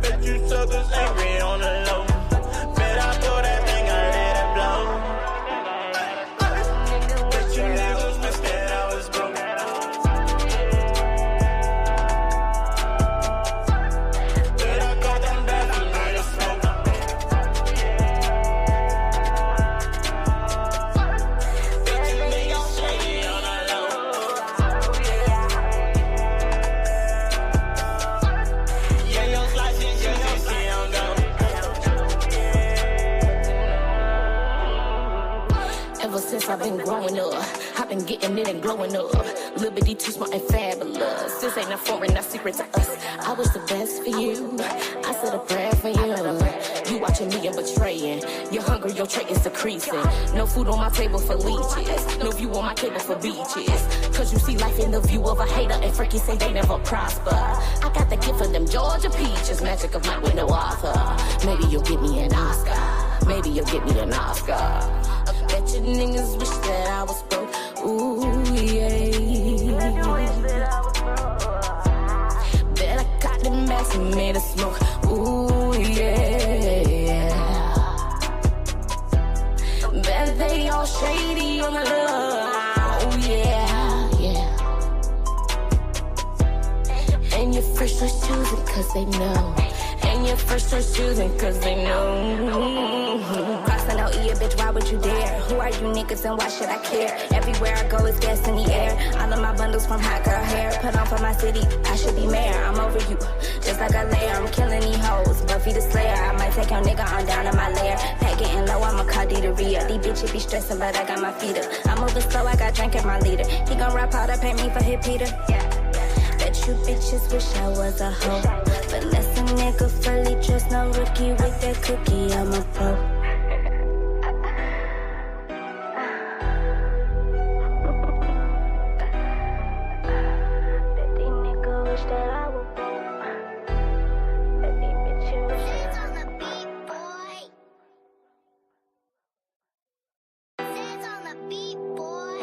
bet you suckers angry on the low. Bet I pull that thing, I let it blow. Bet you niggas wish that I was broke. Bet I got them back for me to smoke. Bet you niggas shady on the low. Yeah, your slice is just you see I'm gone. Ever since I've been growing up, I've been getting it and glowing up. Liberty too smart and fabulous. This ain't a foreign, not secret to us. I was the best for you. I said a prayer for you. You watching me and betraying. You're hungry, your trait is decreasing. No food on my table for leeches. No view on my cable for beaches. Cause you see life in the view of a hater, and freaky say they never prosper. I got the gift of them Georgia peaches. Magic of light with no author. Maybe you'll get me an Oscar. Maybe you'll get me an Oscar. I bet you niggas wish that I was broke. Ooh, yeah. Bet I got them bags and made a smoke. Ooh, yeah. Bet they all shady on the love. Oh, yeah, yeah. And your first choice choosing cause they know. And your first choice choosing cause they know. Crossing out E, bitch, why would you dare? Who are you niggas and why should I care? Everywhere I go is gas in the air. All of my bundles from hot girl hair. Put on for my city, I should be mayor. I'm over you, just like a layer. I'm killing these hoes, Buffy the Slayer. I might take your nigga on down to my lair. Pack getting low, I'ma call Dita-Ria. These bitches be stressing, but I got my feet up. I'm moving slow, I got drink in my leader. He gon' rap out, pay me for hit Peter. Bet you bitches wish I was a hoe. But less a nigga fully dressed, no rookie with that cookie, I'm a pro. Bet these niggas wish that I was broke. Bet these bitches wish that I was broke. Sands on the beat, boy.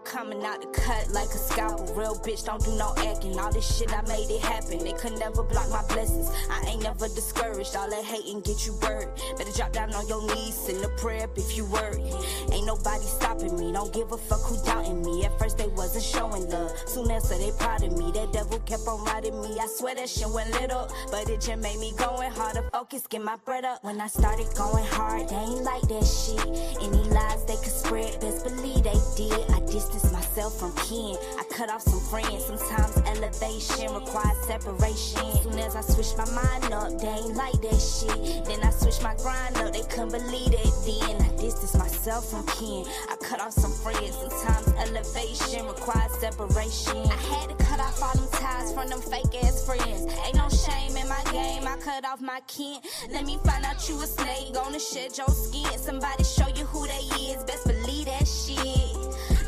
Coming out the cut like a scalpel. Real bitch, don't do no acting. All this shit, I made it happen. They could never block my blessings. I ain't never discouraged. All that hating get you buried. Better drop down on your knees, send a prayer up if you worried. Ain't nobody stopping me. Don't give a fuck who doubting me. At first they wasn't showing love. Soon as they proud of me. That devil kept on riding me. I swear that shit went lit up, but it just made me going harder. Focus, get my bread up. When I started going hard, they ain't like that shit. Any lies they could spread, best believe they did. I distance myself from kin. I cut off some friends. Sometimes elevation requires separation. Soon as I switch my mind up, they ain't like that shit. Then I switch my grind up, they couldn't believe it. Then I distance myself from kin. I cut off some friends. Sometimes elevation requires separation. I had to cut off all them ties from them fake ass friends. Ain't no shame in my game. I cut off my kin. Let me find out you a snake. Gonna shed your skin. Somebody show you who they is. Best believe that shit.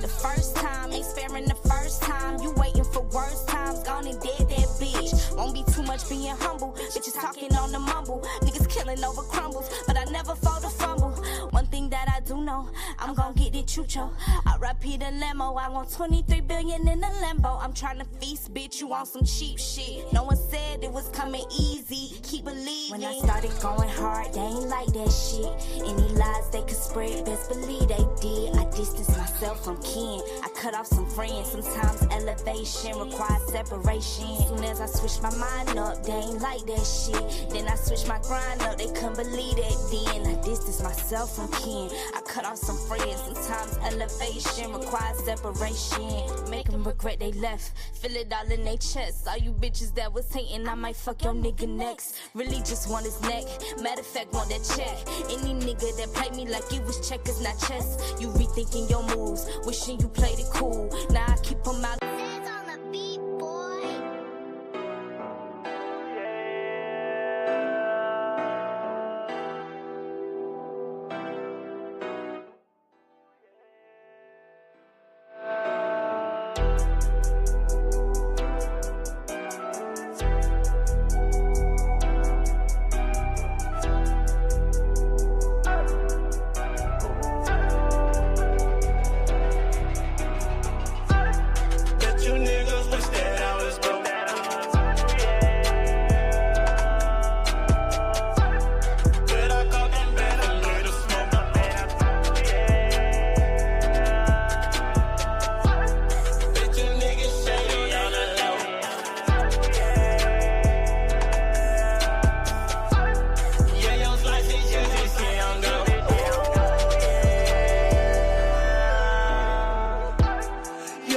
The first time, ain't sparing the first time. You waiting for worse times, gone and dead that bitch. Won't be too much being humble. Bitches talking on the mumble. Niggas killing over crumbles, but I never fold a fumble. One thing that I do know, I'm gon' get it chucho. I repeat the limo, I want 23 billion in the Lambo. I'm tryna feast, bitch, you want some cheap shit. No one said it was coming easy, keep believing. When I started going hard, they ain't like that shit. Any lies they could spread, best believe they did. I distance myself from kin. I cut off some friends. Sometimes elevation requires separation. Soon as I switch my mind up, they ain't like that shit. Then I switch my grind up, they couldn't believe it. Then I distance myself from kin. I cut off some friends. Sometimes elevation requires separation. Make them regret they left. Feel it all in their chest. All you bitches that was hating, I might fuck your nigga next. Really just want his neck. Matter of fact, want that check. Any nigga that play me like it was checkers, not chess. You rethinking your moves, wishing you played it cool. Now I keep them out. Sands on the beat, boy.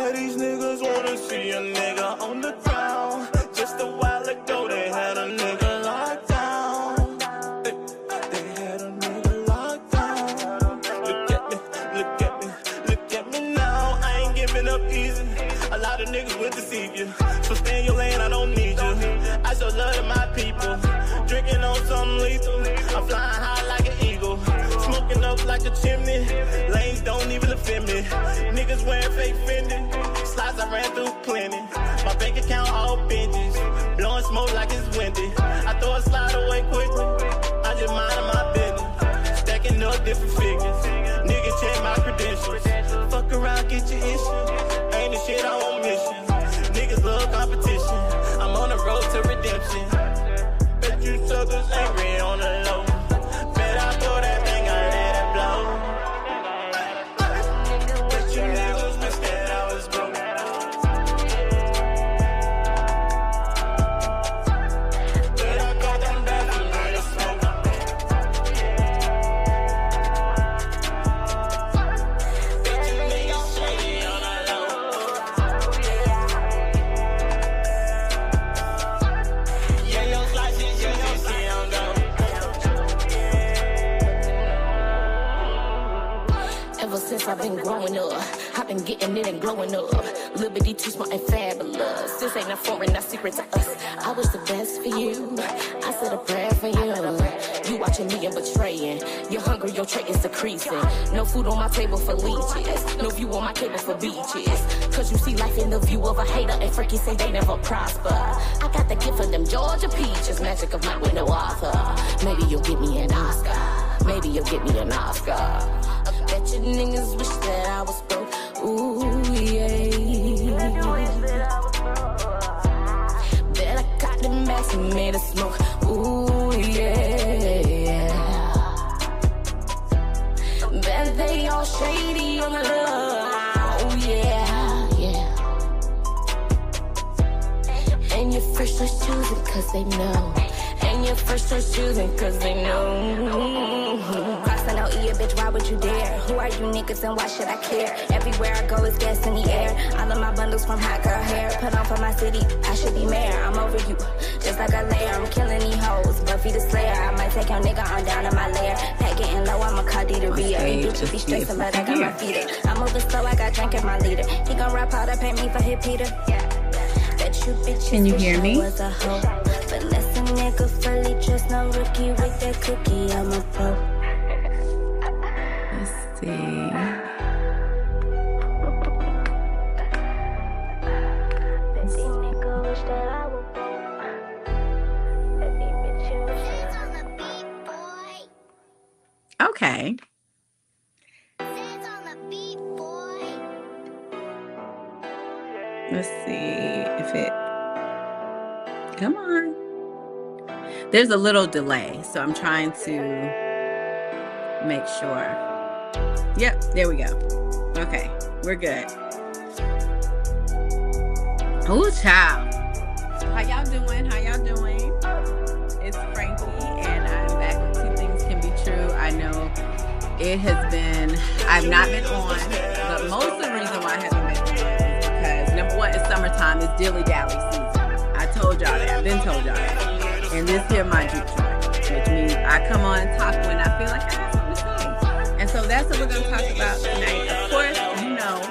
Yeah, these niggas wanna see a nigga on the ground. Just a while ago, they had a nigga locked down. They had a nigga locked down. Look at me, look at me, look at me now. I ain't giving up easy. A lot of niggas will deceive you. So stay in your lane, I don't need you. I show love to my people. Drinking on something lethal. I'm flying high like an eagle. Smoking up like a chimney. Lanes don't even offend me. Niggas wearing fake Fendi. Slides I ran through plenty. My bank account all binges. Blowing smoke like it's windy. I throw a slide away quickly. I just mind my business. Stacking up different figures. Nigga check my credentials. Fuck around, get your issue. Ain't the shit I won't miss you. Niggas love competition. I'm on the road to redemption. Bet you suckers angry on the low. Bet I throw that thing, I let it blow. Bet you niggas wish that I was broke. Bet I got them back and let it smoke. Bet you niggas shady on the low. Yeah, your slices, you don't see on go. Ever since I've been growing up, I've been getting it and glowing up. Liberty too smart and fabulous. This ain't a foreign, not secret to us. I was the best for you. I said a prayer for you. You watching me and betraying. You're hungry, your tray is decreasing. No food on my table for leeches. No view on my cable for beaches. Cause you see life in the view of a hater, and freaky say they never prosper. I got the gift of them Georgia peaches. Magic of my window author. Maybe you'll get me an Oscar. Maybe you'll get me an Oscar. I bet you niggas wish that I was broke. Ooh, yeah. Bet I got them bags and made a smoke. Ooh, yeah. Bet they all shady on the love. Ooh, yeah, yeah. And your first choice choosing cause they know. And your first choice choosing cause they know. Crossing out E, bitch, why would you dare? Who are you niggas and why should I care? Everywhere I go is gas in the air. All of my bundles from hot girl hair. Put on for my city, I should be mayor. I'm over you, just like a layer. I'm killing these hoes, Buffy the Slayer. I might take your nigga on down to my lair. Pack getting low, I'm a Cardi to Rio. You bitches be stressing, but I got my feet up. I'm moving slow, I got drink in my leader. He gon' rap powder, paint me for hit Peter. Bet you bitches Can you hear me? was a hoe. But less a nigga fully dressed, no rookie with that cookie. I'm a pro. Let's see. Dance on the beat, boy. Okay. Dance on the beat, boy. Let's see if it. Come on. There's a little delay, so I'm trying to make sure. Yep, there we go. Okay, we're good. Ooh, child. How y'all doing? How y'all doing? It's Frankie, and I'm back with Two Things Can Be True. I know it has been, I've not been on, but most of the reason why I haven't been on is because, number one, it's summertime, it's dilly-dally season. I told y'all that, I've been told y'all that. And this here my juke joint, which means I come on and talk when I feel like I have something to say. And so that's what we're going to talk about tonight. Of course, you know,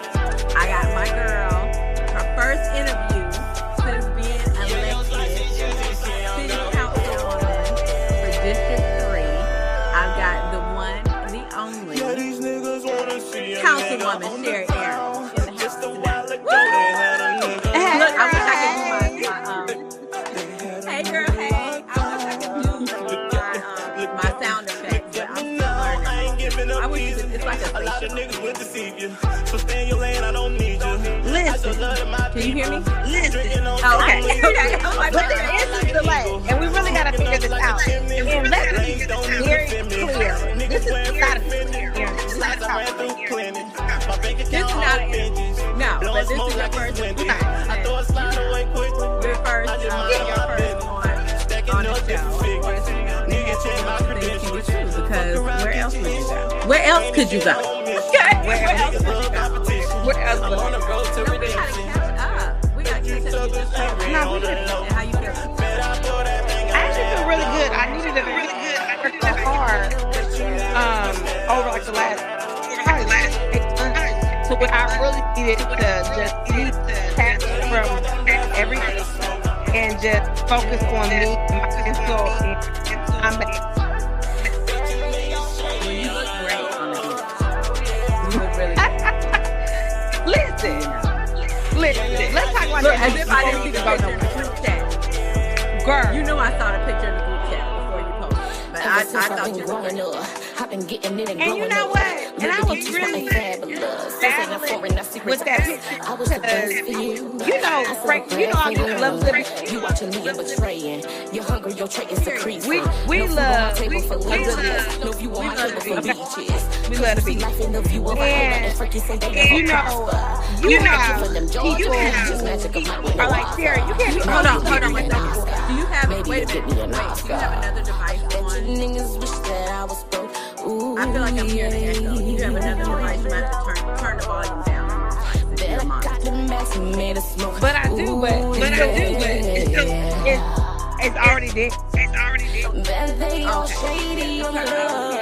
I got my girl, her first interview since being elected city councilwoman for District 3. I've got the one, the only Yeah, these niggas wanna see a Councilwoman nigga on the Sherry ground. Aaron in the Just house a tonight. while ago, they had a nigga. Look, I wish I could do hey girl, hey. I wish I could do my sound effects, but I'm still learning. I ain't giving up I wish easy. it's like a A lot of station. niggas will deceive you. So stay in your lane, I don't need you. Listen. Can you hear me? Listen. Oh, okay. Okay. I'm like, But there is a delay, and we really got to figure this out. And let's make it very clear. This is not a clear. This is not a This is not a no, but this is your first time. I throw a slide away quickly. You're first on the show. Of course, you know, they have to know things can be true because where else would you go? Where else could you go? Where else would you go? Where else would you go? And how you feel? I actually feel really good. I needed it really good. I worked so hard over like the last 8 months. So when I really needed to just detach from everything and just focus on me and my mental and I'm back. Well, you look great on the beach. You look really good. Listen, let's talk about Look, that. as if I didn't see the picture in the group chat. Girl, You know I saw the picture in the group chat before you posted. But I Ever since I've thought been you growing were up, I've been getting it and And you growing know up. what? And I Living was these really fabulous. This ain't a foreign, not secret with to that us. picture I was the best for you. you know, I said Frank, a you know, I prayer for just love living. you. You watching me and betraying. You're hungry, your trait is decreasing. We No food on my love, table for we laziness. love, No view on my table for okay. beaches. We love to See be. life in the view of a And and freaky say they you never know, prosper. you Thank have for them people just magic of my who are like, Sarah, you can't be Hold on, on hold on, wait a Maybe second. Do you have, Maybe wait a get minute, me an wait, do you Oscar. have another device Bet you on? niggas wish that I was broke. Ooh, I feel like I'm hearing an echo. Do you have another device? You might have to turn the volume down on your device. If you Bet don't I mind. got them bags and made a smoke. But I do, but it's still, it's already there. It's already there. Bet they all Okay. shady on the Okay. love.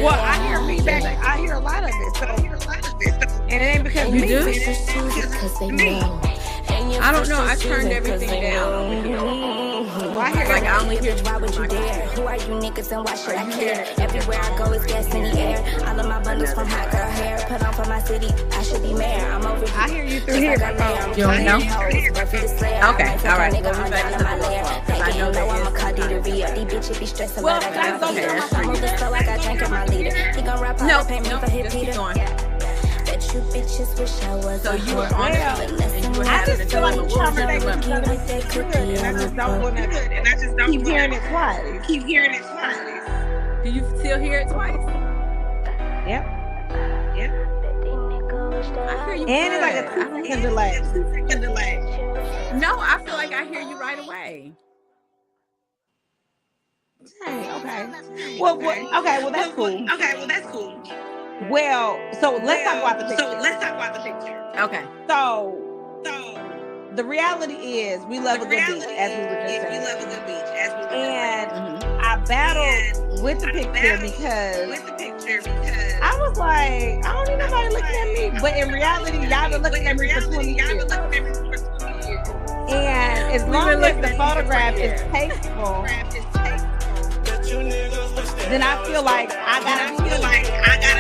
Well, I hear feedback. I hear a lot of it. So, and it ain't because You me. do? Because they know. And your I don't know. I first turned choosing 'cause everything they down. know. Well, I hear Like I only hear Why you would you through my dare? car. Who are you niggas and why should I you care? hear it? Everywhere I go is gas in the air. All of my bundles from hot girl hair. Put on for my city, I should be mayor. I'm over here. I hear you through here. My phone. You don't know? Okay, all right. Nigga, We'll run be back down to on my the lair. phone, 'cause They I know ain't there know I'm a is some Cardi to kind be up. These bitches be stressing, Well, but I guys, got don't okay. get I moved this slow, I got drink in my leader. He gon' rap No, out, pay me no, for his just keep Peter. going. Bet you bitches wish I was So a you were hoe. on it Well, and you were I having a just feel like dilemma. the What was your conversation dilemma? is With that good, cookie and I in just my don't phone. want to keep hearing it twice. Do you still hear it twice? Yep. I hear you. And it's like a good. 2-second delay. No, I feel like I hear you right away. Dang, okay. Well, well, that's cool. Well, so let's talk about the picture. Okay. So the reality is we love a good beach, as we were just saying. And Mhm. I battled with the picture because I was like, I don't need nobody looking at me. But in reality, y'all been looking at me for 20 years. And as We've long been as looking the at you for photograph 20 is years. tasteful, then I feel like I gotta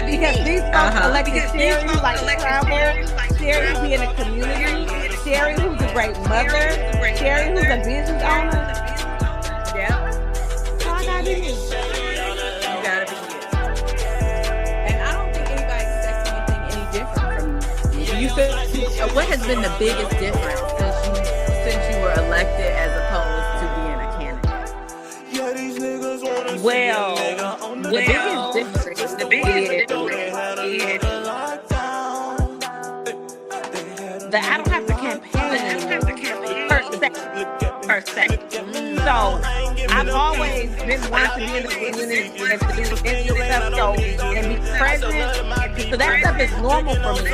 be because these folks elected Sherry who like to travel, Sherry who be in the community, Sherry who's a great mother, Sherry who's a business owner. Yeah. So I gotta be me. You gotta be it. And I don't think anybody expects anything any different from you. You feel what has been the biggest difference since you were elected as opposed to being a candidate? Yeah, these niggas wanna see Well, a nigga on the the biggest ground. difference Just is the way they had a nigga locked down. They had a that I don't have to campaign per se. So I've always been one to be in the community and to do events and stuff. So and be present. So that stuff is normal for me.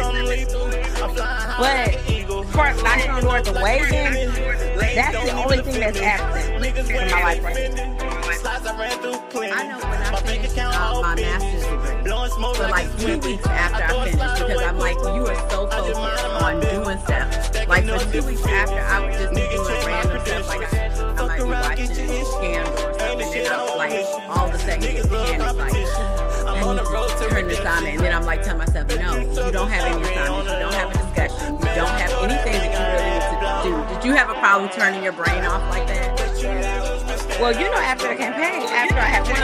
But as far as knocking on doors and waving, that's the only thing that's absent in my life right now. I know when I finished my master's degree, for like 2 weeks after I finished, because I'm like, you are so focused on doing stuff. Like for 2 weeks after, I would just be doing random stuff. Like I might be watching Scandal or something, and then I'm like, all of a sudden get panicked, like, I need to turn this on, and then I'm like, tell myself, no, you don't have any assignments, you don't have a discussion, you don't have anything that you really need to do. Did you have a problem turning your brain off like that? Well, you know, after the campaign, after I had won,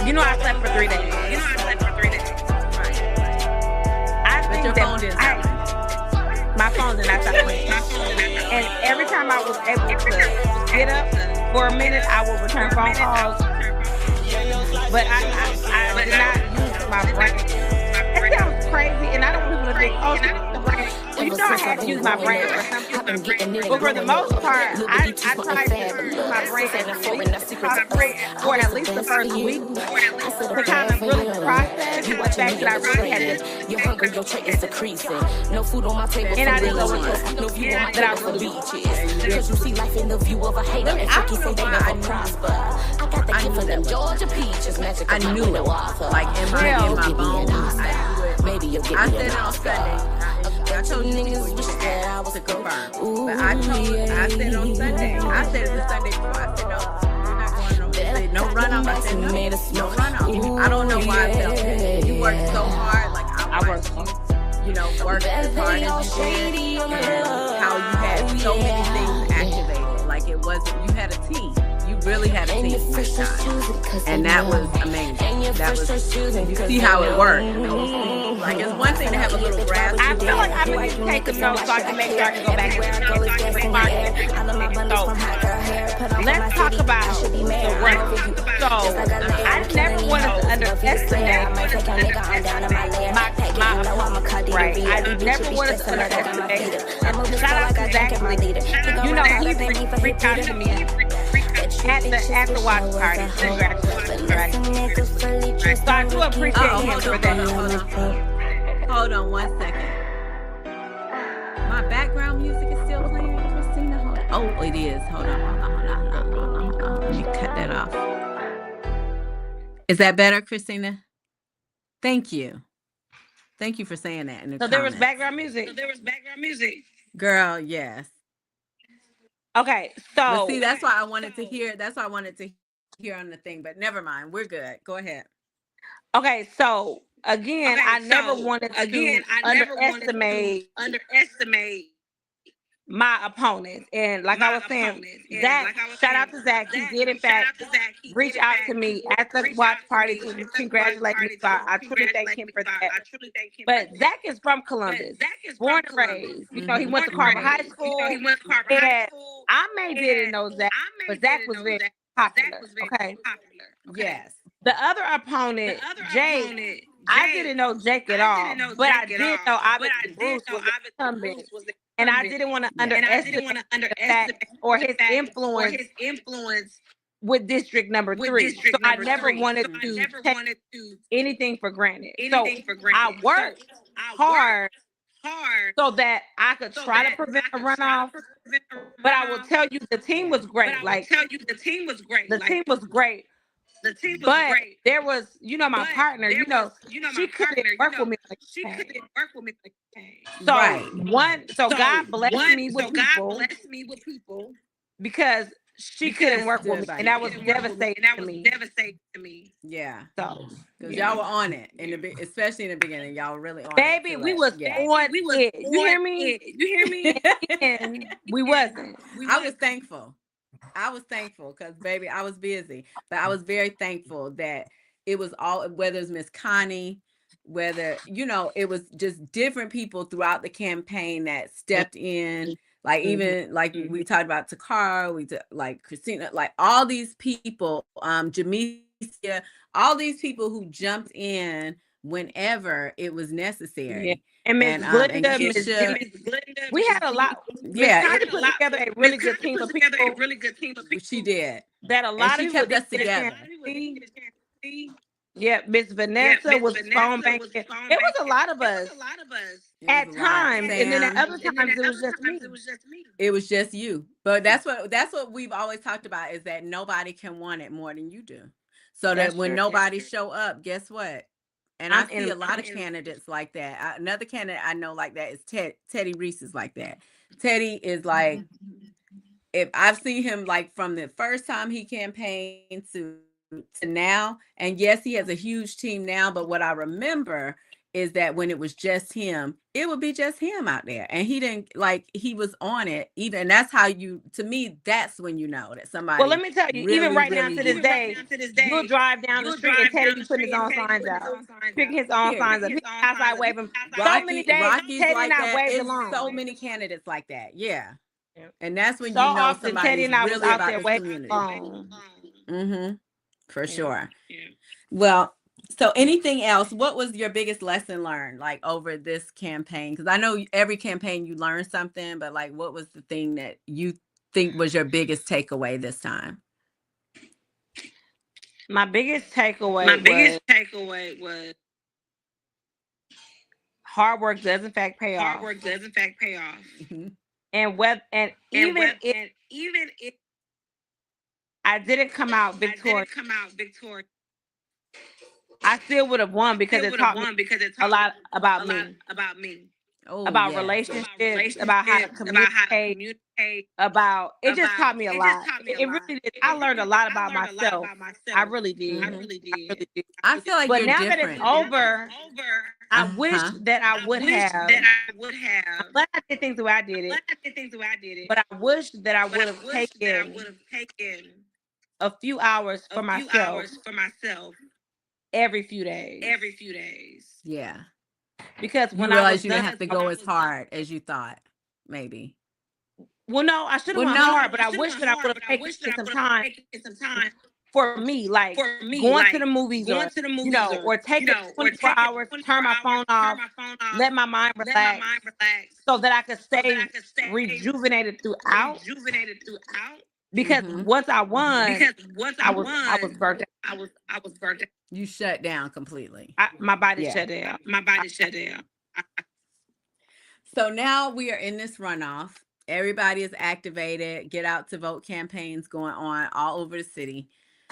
you know, I slept for 3 days. I But think your that phone didn't stop. my phone did not stop ringing. And every time I was able to get up for a minute, I would return phone calls. But I did not use my brain. It sounds crazy, and I don't want people to think, oh, she's the brain. you know I had to use my brain for something. But for the most part, I tried to use my brain for at least the first week to kind of really process the fact that I really had this. Your hunger, your trait is decreasing. No food on my table, And I didn't know no view on my that I table for really beaches. Because you see life in the view of a hater, and Frankie say they never prosper. I got the gift for them Georgia peaches, magic. I knew it. Like in my bones, I knew it. Maybe you'll get I me said an it on Oscar. Sunday. I told you Niggas wish before that I was to confirm. But Ooh, I said it on Sunday. I said it the Sunday before. I said no. You're not going no. They said no runoff. I said no runoff. I don't know why I felt it. You worked so hard. Like I worked. Worked as hard as you did, and how you had so many things activated. Like it wasn't. You had a team. You really had a team this time, and that was amazing. That was. You see how it worked. Like it's one thing to have a little grass. I feel like I'm gonna need to take some notes so I can make sure I can go back and so let's talk about the work. So I never wanted to underestimate my right. I never wanted to underestimate. Shout out to Zach. You know he reached out to me at the watch party. Congratulations. So I do appreciate him for that. Hold on 1 second. My background music is still playing, Christina. Hold on. Oh, it is. Hold on. Let me cut that off. Is that better, Christina? Thank you. Thank you for saying that. So there was background music. Girl, yes. Okay, so But see, that's why I wanted to hear. That's why I wanted to hear on the thing. But never mind. We're good. Go ahead. Okay, so again, I never wanted to underestimate my opponents. And like I was saying, Zach, shout out to Zach. He did in fact reach out to me at the watch party to congratulate me. So I truly thank him for that. But Zach is from Columbus, born and raised. You know, he went to Carver High School. And I didn't know Zach, but Zach was very popular. Okay. Yes. The other opponent, Jake, I didn't know Jake at all, but I did know obviously Bruce was the incumbent, and I didn't want to underestimate the fact or his influence with District Number 3. So I never wanted to take anything for granted. So I worked hard so that I could try to prevent a runoff. But I will tell you, the team was great. The team was great. But there was, my partner, she couldn't work with me like that. So God blessed me with people because she couldn't work with me, and that was devastating to me. Yeah. So because y'all were on it especially in the beginning, y'all were really on baby, it. We was on it. You hear me? And we wasn't. I was thankful because, baby, I was busy, but I was very thankful that it was all, whether it's Miss Connie, whether, it was just different people throughout the campaign that stepped in, like even like we talked about Takara, like Christina, like all these people, Jamesia, all these people who jumped in whenever it was necessary. Yeah. And Miss Glenda, we had a lot. Yeah, put together a really good team of people. She did. That a lot of people kept us together. Yeah, Miss Vanessa was phone banking. It was a lot of us at times, and then at other times it was just me. It was just you. But that's what we've always talked about, is that nobody can want it more than you do. So that when nobody show up, guess what? And I see a lot of candidates like that. Another candidate I know like that is Teddy Reese is like that. Teddy is like, if I've seen him like from the first time he campaigned to now, and yes, he has a huge team now, but what I remember is that when it was just him, it would be just him out there, and he was on it even. And that's how to me, that's when you know that somebody. Well, let me tell you, really, even right now to this day, you'll drive down the street and Teddy be putting his own signs out, picking his own signs up, outside waving. So many days, Teddy like not waved along. So many candidates like that, yeah. And that's when so you know often Teddy and I really was out about there the waving community. along. For sure. Well, So anything else? What was your biggest lesson learned like over this campaign? Because I know every campaign you learn something, but like what was the thing that you think was your biggest takeaway this time? My biggest takeaway was hard work does in fact pay off. Mhm. And even if I didn't come out victorious, I still would have won because it taught me a lot about me. Oh, About yes. relationships, about how to communicate, about it just taught me a lot. It really did. I learned a lot about myself. I really did. Mhm. I really did. I feel like But you're now different. that it's over, I wish Uh-huh. that I would have. I'm glad I did things the way I did it. But I wish that I would have taken a few hours for myself every few days. Yeah. Because You when I was realize you didn't done, have to go as hard as you thought, maybe. well, no, I should have Well, went no. hard, but I wish that I would have taken some time for me, like going to the movies, or or taking 24 hours, turn my phone off, let my mind relax, so that I could stay rejuvenated throughout. Because Mhm. once I won, I was burnt out. You shut down completely. My body Yeah. shut down. So now we are in this runoff. Everybody is activated. Get out to vote campaigns going on all over the city.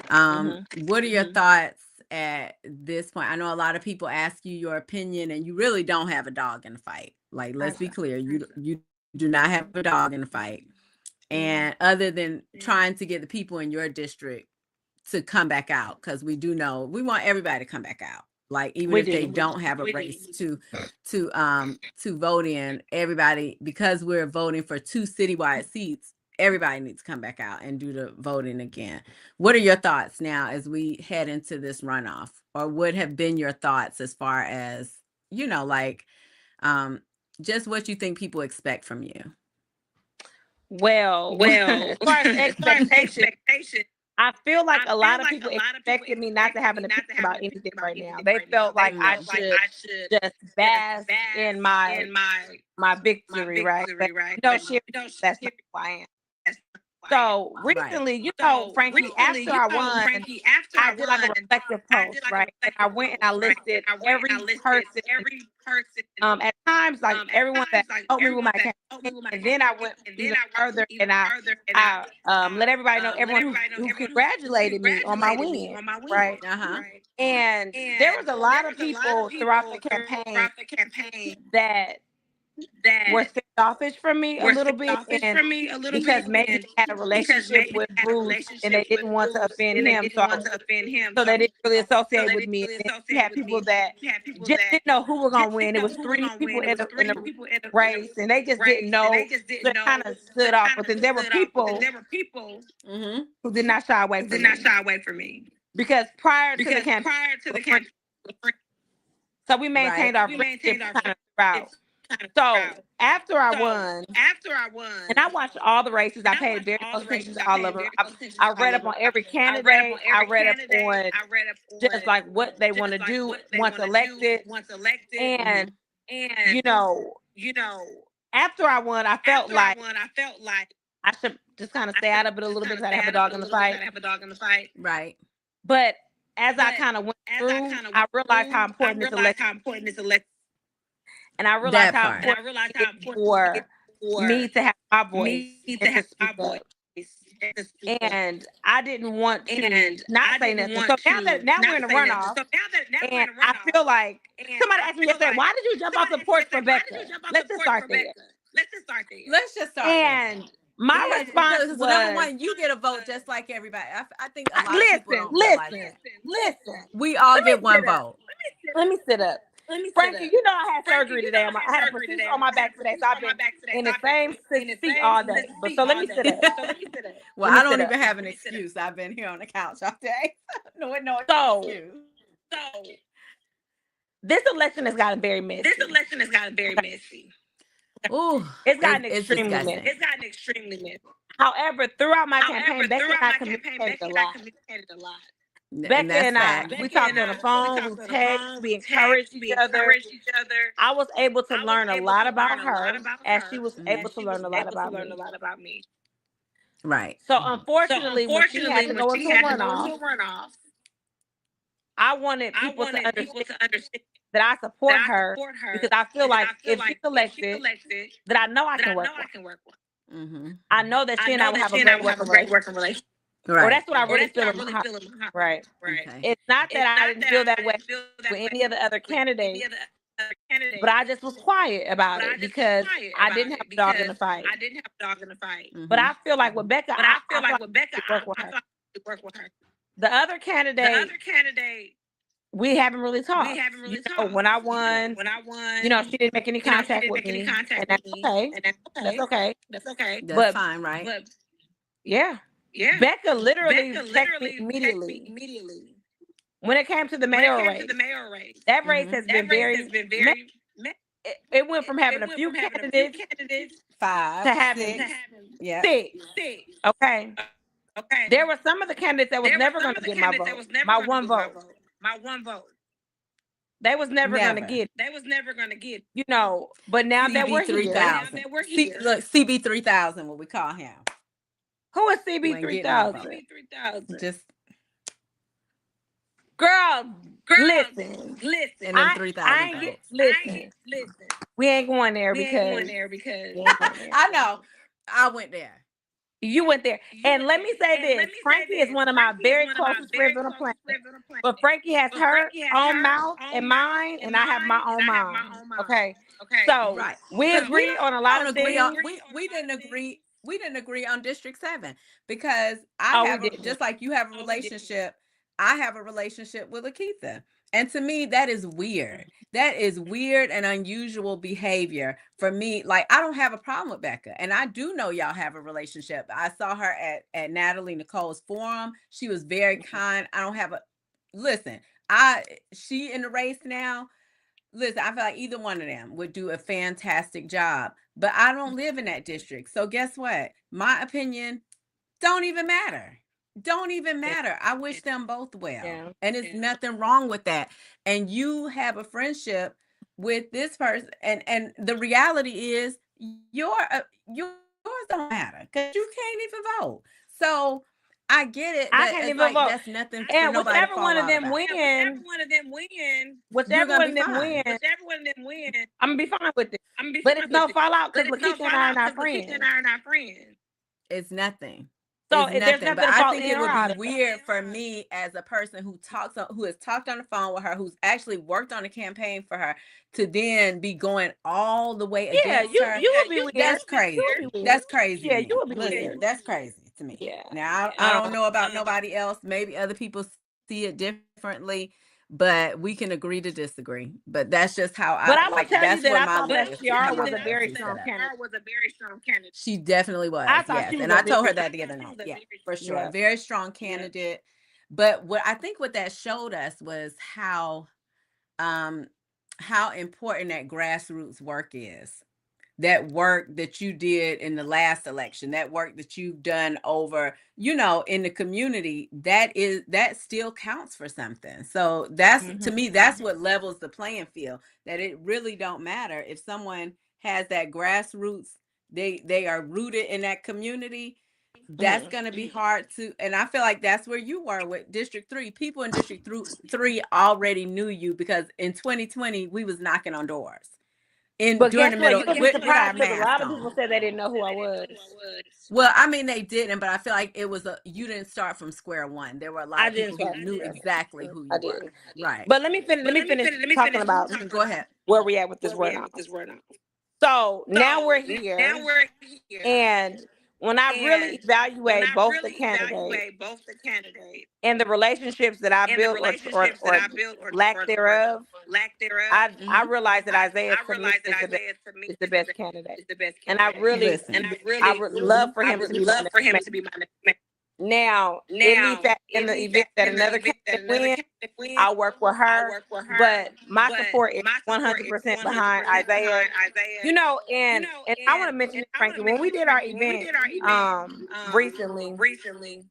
What are your thoughts at this point? I know a lot of people ask you your opinion, and you really don't have a dog in the fight. Like, let's be clear, you do not have a dog in the fight. And other than trying to get the people in your district to come back out, because we do know we want everybody to come back out. Like, even We if they do. don't have a race to vote in, everybody, because we're voting for 2 citywide seats, everybody needs to come back out and do the voting again. What are your thoughts now as we head into this runoff, or what have been your thoughts as far as, like, just what you think people expect from you? Well, as far as expectation, I feel like a lot of people expected me not to have an opinion about anything right now. They felt like I should just bask in my victory, right? Shit, that's not who I am. So recently, Frankie, after I won, I did like a reflective post, right? And I went and I listed every person. At times, like everyone that helped me with my campaign, and then I went even further, and I let everybody know, everyone who congratulated me on my win, right? And there was a lot of people throughout the campaign that were standoffish from me a little bit, and because maybe they had a relationship with Bruce and they didn't want to offend him, so they didn't really associate with me. And then you had people that just didn't know who were going to win. It was 3 people in the race, and they just didn't know. So they kind of stood off. But then there were people who did not shy away from me. Because prior to the campaign, so we maintained our friendship kind of throughout. So after I won, and I watched all the races, I paid very close attention to all of them. I read up on every candidate. I read up on just like what they want to do once elected. And after I won, I felt like I should just kind of stay out of it a little bit because I have a dog in the fight. Right. But as I kind of went through, I realized how important this election is. And I realized how important it is for me to have my voice and to speak up. And I didn't want to not say nothing. So now we're in a runoff, and I feel like somebody asked me yesterday, "Why did you jump off the porch, Rebecca?" Let's just start there. And my response was, number one, you get a vote just like everybody. I think a lot of people don't realize that. Listen. We all get one vote. Let me sit up. Frankie, you know I had surgery today. I had a procedure on my back today, so I've been in the same seat all day. But so let me sit up. Well, I don't even have an excuse. I've been here on the couch all day. No excuse. So this election has gotten very messy. Ooh, it's gotten extremely messy. However, throughout my campaign, Becky and I communicated a lot. And Becca and I, fact. we talked on the phone, we text, we encouraged each other. I was able to learn a lot about her as she was able to learn a lot about me. Right. So unfortunately, when she had to go into a runoff, I wanted people to understand that I support her because I feel like if she's elected, that I know I can work with. Mm-hmm. I know that she and I will have a great working relationship. Right. Or that's what I really feel in my heart. Right. Okay. It's not that I didn't feel that way with any of the other candidates, but I just was quiet about it because I didn't have a dog in the fight. Mhm. But I feel like with Becca, I feel like I work with her. The other candidate, we haven't really talked. You know, when I won, you know, she didn't make any contact with me, and that's okay. That's okay. That's But fine, right? yeah, Becca literally texted me immediately when it came to the mayoral race. That race has been very. It went from having a few candidates 5 to having 6. Yeah. 6. Okay. There were some of the candidates that was never going to get my vote. My one vote. They was never going to get. You know, but now that we're here, Look, CB 3000, what we call him. who is You CB ain't getting my 3000? Just Girl, listen. and then 3,000. Listen. We ain't going there because I know. I went there. you went there. And let me say this: Frankie is one of my very closest friends on the planet. But Frankie has her own mouth and mine, and I have my own mind. Okay. So Right. we agree on a lot of things. We didn't agree. We didn't agree on District 7 because I have just like you have a relationship. I have a relationship with Lakeitha. And to me, that is weird. That is weird and unusual behavior for me. Like, I don't have a problem with Becca. And I do know y'all have a relationship. I saw her at Natalie Nicole's forum. She was very kind. I don't have a listen. She in the race now. Listen, I feel like either one of them would do a fantastic job. But I don't live in that district. So guess what? My opinion don't even matter. I wish them both well. Yeah. And there's nothing wrong with that. And you have a friendship with this person. And the reality is yours don't matter because you can't even vote. So I get it. I can't even vote. That's nothing. And whichever one of them win, whichever one of them win, I'm gonna be fine with it. But it's no fallout because Lakeitha and I are not friends. It's nothing. So It's there's nothing. nothing But to I fall think in it or would out be of. weird for me as a person who has talked on the phone with her, who's actually worked on a campaign for her, to then be going all the way against her. You would be weird. That's crazy. That's crazy. Yeah, to me. you would be Listen, weird. That's crazy to me. Yeah. Now I don't know about nobody else. Maybe other people see it differently, but we can agree to disagree. But that's just how But I will like. tell you That's that where I my thought loyalty SCR comes was a from. very strong candidate. She definitely was. I thought Yes. she was And a I told her very- that the other night. Yeah, for sure. Yeah. Very strong candidate. But what that showed us was how important that grassroots work is. That work that you did in the last election, that work that you've done over, in the community, that still counts for something. So that's to me, that's what levels the playing field, that it really don't matter if someone has that grassroots, they are rooted in that community. That's going to be hard to, and I feel like that's where you were with District 3. People in District 3 already knew you because in 2020, we was knocking on doors. But During guess the middle, what? You would be with our surprised because a mask lot of on. people said they didn't know who I was. Well, I mean, they didn't, but I feel like it was you didn't start from square one. There were a lot of people who knew exactly who you were. Right. But let me finish talking about. Go ahead. Where we at with this word now. So now we're here. And when I really evaluate both the candidates and the relationships that I built or lack thereof, I realize that Isaiah to me is the best candidate. And I really, I would love for him to be my next. Now, in the event that another candidate wins, I'll work with her. But my support is 100% behind Isaiah. And I want to mention this, Frankie, when we did our event recently,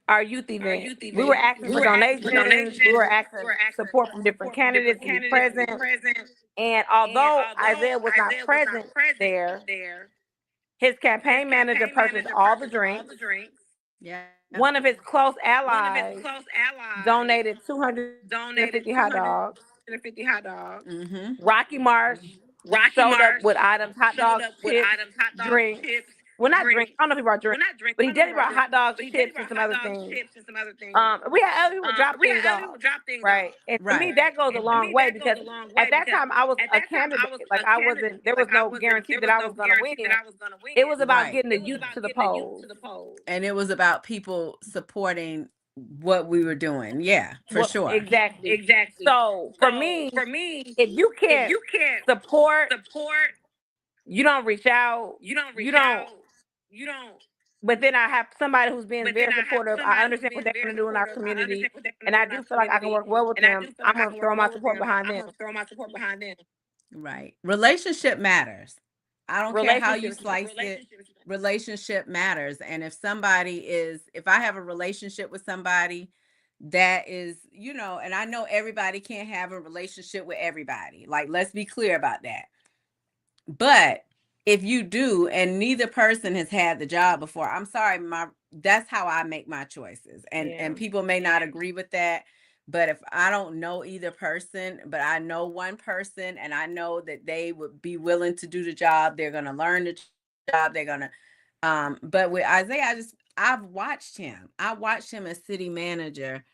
our youth event. We were asking for donations. We were asking support from different candidates to be present. And although Isaiah was not present there, his campaign manager purchased all the drinks. Yeah. One of his close allies donated 250 hot dogs. Mm-hmm. Rocky Marsh showed up with items, hot dogs, chips, drinks. Well, not drinks. I don't know if he brought drinks, but he definitely brought hot dogs, chips, and some other things. We had other people drop things off, right? And to me, that goes a long way because at that time I was a candidate. Like I wasn't. There was no guarantee that I was going to win. It was about getting the youth to the polls, and it was about people supporting what we were doing. Yeah, for sure. Exactly. So for me, if you can't support, you don't reach out. You don't. But then I have somebody who's being very supportive. I understand what they're going to do in our community, and I do feel like I can work well with them. I'm going to throw my support behind them. Right. Relationship matters. I don't care how you slice it. Relationship matters. And if I have a relationship with somebody that is, and I know everybody can't have a relationship with everybody. Like, let's be clear about that. But if you do, and neither person has had the job before, I'm sorry, that's how I make my choices. And people may not agree with that. But if I don't know either person, but I know one person and I know that they would be willing to do the job, they're going to learn the job, they're going to, but with Isaiah, I've watched him. I watched him as city manager,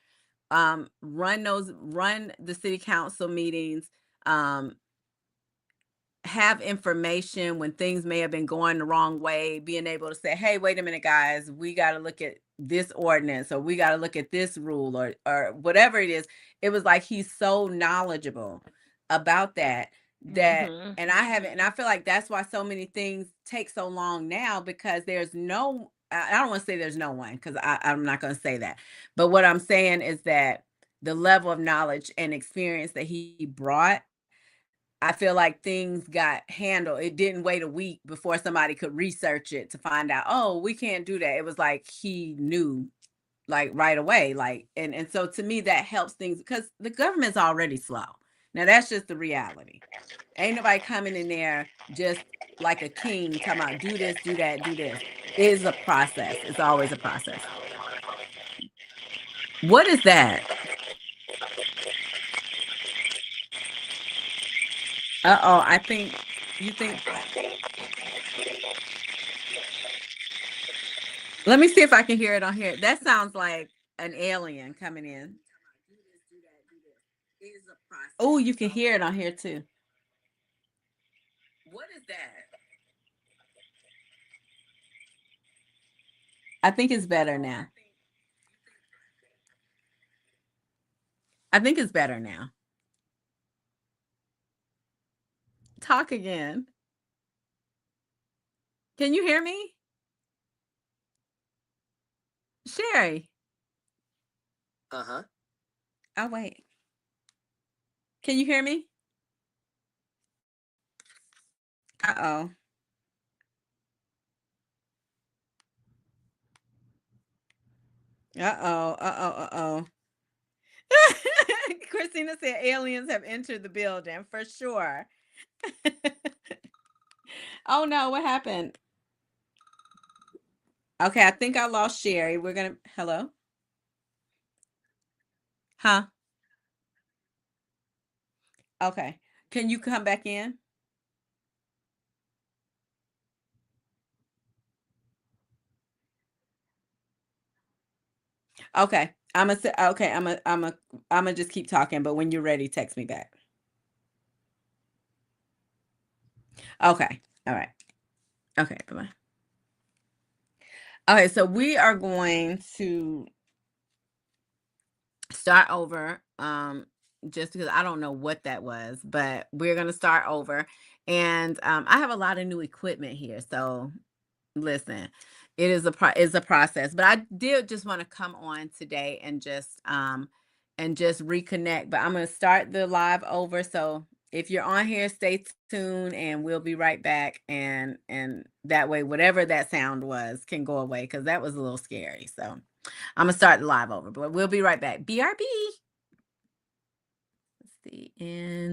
run the city council meetings, have information when things may have been going the wrong way, being able to say, hey, wait a minute, guys, we got to look at this ordinance, or we got to look at this rule, or whatever it is. It was like he's so knowledgeable about that Mm-hmm. and I feel like that's why so many things take so long now, because I don't want to say there's no one, because I'm not going to say that. But what I'm saying is that the level of knowledge and experience that he brought, I feel like things got handled. It didn't wait a week before somebody could research it to find out, oh, we can't do that. It was like he knew, like, right away. Like, and so to me, that helps things, because the government's already slow. Now, that's just the reality. Ain't nobody coming in there just like a king talking about do this, do that, do this. It is a process. It's always a process. What is that? Uh-oh, let me see if I can hear it on here. That sounds like an alien coming in. Oh, you can hear it on here too. What is that? I think it's better now. Talk again. Can you hear me? Sherry. Uh-huh. Oh, wait. Can you hear me? Uh-oh. Uh-oh. Christina said aliens have entered the building for sure. Oh no, what happened? Okay, I think I lost Sherry. Hello? Huh? Okay. Can you come back in? Okay. I'm gonna just keep talking, but when you're ready, text me back. Okay. All right. Okay, bye-bye. Okay, so we are going to start over, just because I don't know what that was, but we're going to start over. And I have a lot of new equipment here, so listen, it is a process. But I did just want to come on today and just reconnect. But I'm going to start the live over, so if you're on here, stay tuned, and we'll be right back. And that way, whatever that sound was can go away, because that was a little scary. So I'm gonna start the live over, but we'll be right back. BRB. Let's see. And